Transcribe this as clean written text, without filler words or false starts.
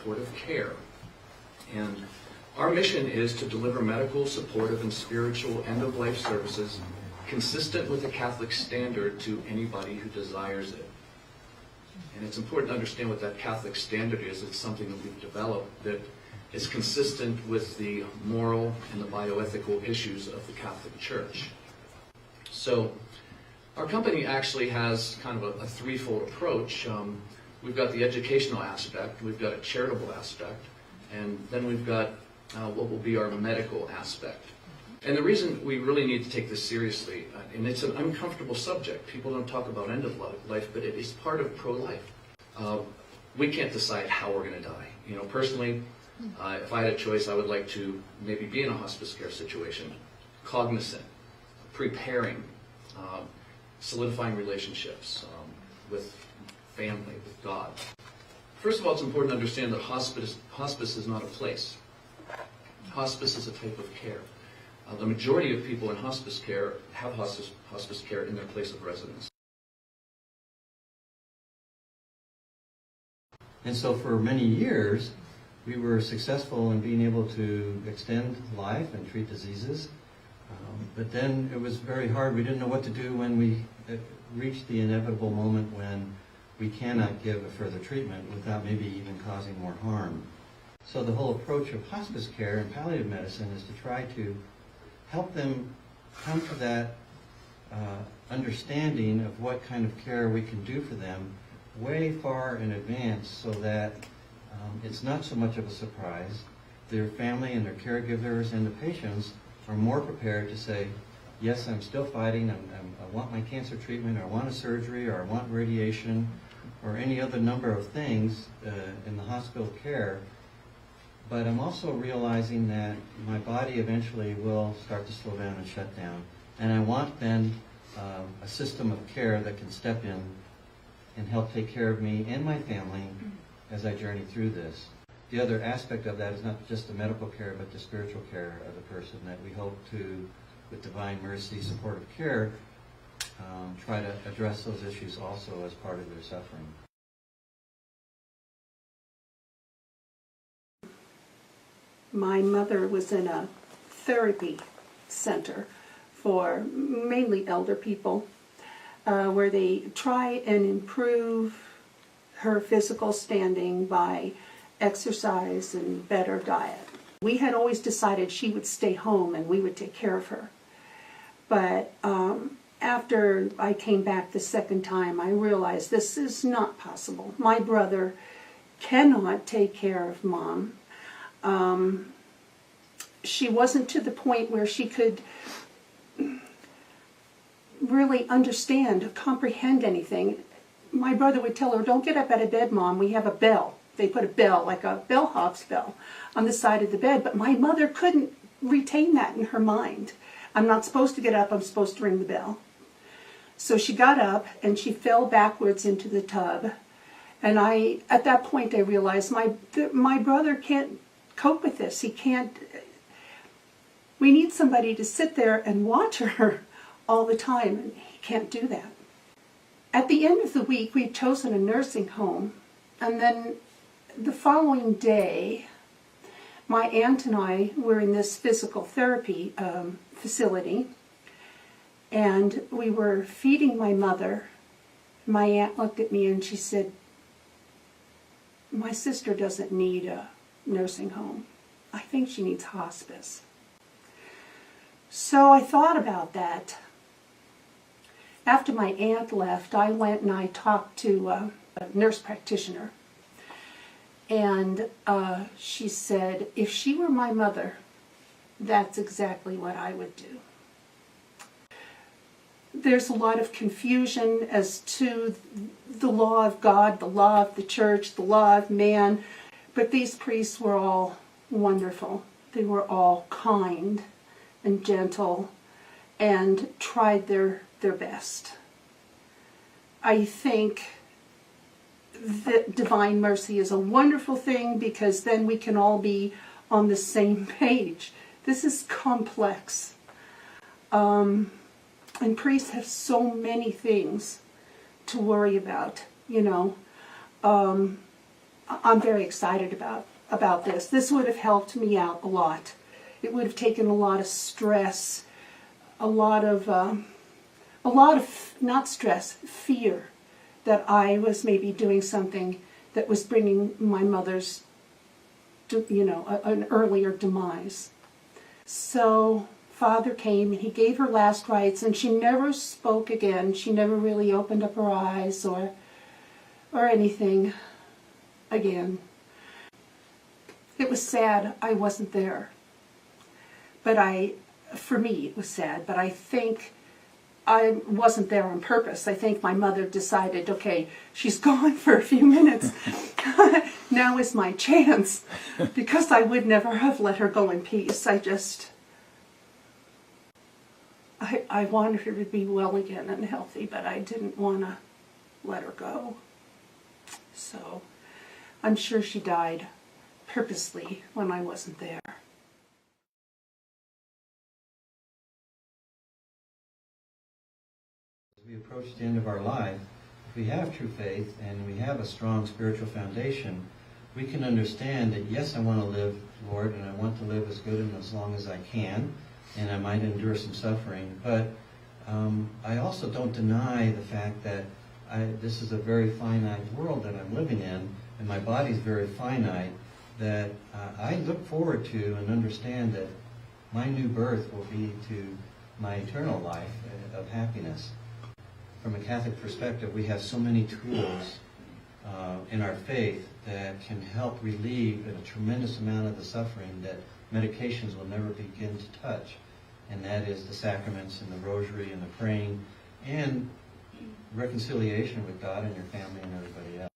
supportive care. And our mission is to deliver medical, supportive, and spiritual end-of-life services consistent with the Catholic standard to anybody who desires it. And it's important to understand what that Catholic standard is. It's something that we've developed that is consistent with the moral and the bioethical issues of the Catholic Church. So our company actually has kind of a threefold approach. We've got the educational aspect, we've got a charitable aspect, and then we've got what will be our medical aspect. And the reason we really need to take this seriously, and it's an uncomfortable subject, people don't talk about end of life, but it is part of pro-life. We can't decide how we're going to die. You know, personally, if I had a choice, I would like to maybe be in a hospice care situation, cognizant, preparing, solidifying relationships with family, with God. First of all, it's important to understand that hospice is not a place. Hospice is a type of care. The majority of people in hospice care have hospice care in their place of residence. And so for many years, we were successful in being able to extend life and treat diseases. But then it was very hard. We didn't know what to do when we reached the inevitable moment when we cannot give a further treatment without maybe even causing more harm. So the whole approach of hospice care and palliative medicine is to try to help them come to that understanding of what kind of care we can do for them way far in advance, so that it's not so much of a surprise. Their family and their caregivers and the patients are more prepared to say, yes, I'm still fighting, I want my cancer treatment, or I want a surgery, or I want radiation, or any other number of things in the hospital care. But I'm also realizing that my body eventually will start to slow down and shut down. And I want then a system of care that can step in and help take care of me and my family as I journey through this. The other aspect of that is not just the medical care, but the spiritual care of the person, that we hope to, with divine mercy, supportive care, try to address those issues also as part of their suffering. My mother was in a therapy center for mainly elder people, where they try and improve her physical standing by exercise and better diet. We had always decided she would stay home and we would take care of her. But after I came back the second time, I realized this is not possible. My brother cannot take care of Mom. She wasn't to the point where she could really understand, comprehend anything. My brother would tell her, don't get up out of bed, Mom, we have a bell. They put a bell, like a bellhop's bell, on the side of the bed, but my mother couldn't retain that in her mind. I'm not supposed to get up, I'm supposed to ring the bell. So she got up and she fell backwards into the tub. And at that point I realized my brother can't cope with this. He can't. We need somebody to sit there and watch her all the time, and he can't do that. At the end of the week, we'd chosen a nursing home, and then the following day, my aunt and I were in this physical therapy facility, and we were feeding my mother. My aunt looked at me and she said, my sister doesn't need a nursing home. I think she needs hospice. So I thought about that. After my aunt left, I went and I talked to a nurse practitioner. And she said, if she were my mother, that's exactly what I would do. There's a lot of confusion as to the law of God, the law of the church, the law of man, but these priests were all wonderful. They were all kind and gentle and tried their best. I think that divine mercy is a wonderful thing, because then we can all be on the same page. This is complex. And priests have so many things to worry about, you know. I'm very excited about this. This would have helped me out a lot. It would have taken a lot of stress, a lot of not stress, fear that I was maybe doing something that was bringing my mother's, an earlier demise. So Father came and he gave her last rites, and she never spoke again. She never really opened up her eyes or anything again. It was sad I wasn't there. For me, it was sad, but I think I wasn't there on purpose. I think my mother decided, okay, she's gone for a few minutes. Now is my chance, because I would never have let her go in peace. I wanted her to be well again and healthy, but I didn't want to let her go. So I'm sure she died purposely when I wasn't there. As we approach the end of our life, if we have true faith and we have a strong spiritual foundation, we can understand that, yes, I want to live, Lord, and I want to live as good and as long as I can, and I might endure some suffering, but I also don't deny the fact that this is a very finite world that I'm living in, and my body's very finite, that I look forward to and understand that my new birth will be to my eternal life of happiness. From a Catholic perspective, we have so many tools in our faith that can help relieve a tremendous amount of the suffering that medications will never begin to touch. And that is the sacraments and the rosary and the praying and reconciliation with God and your family and everybody else.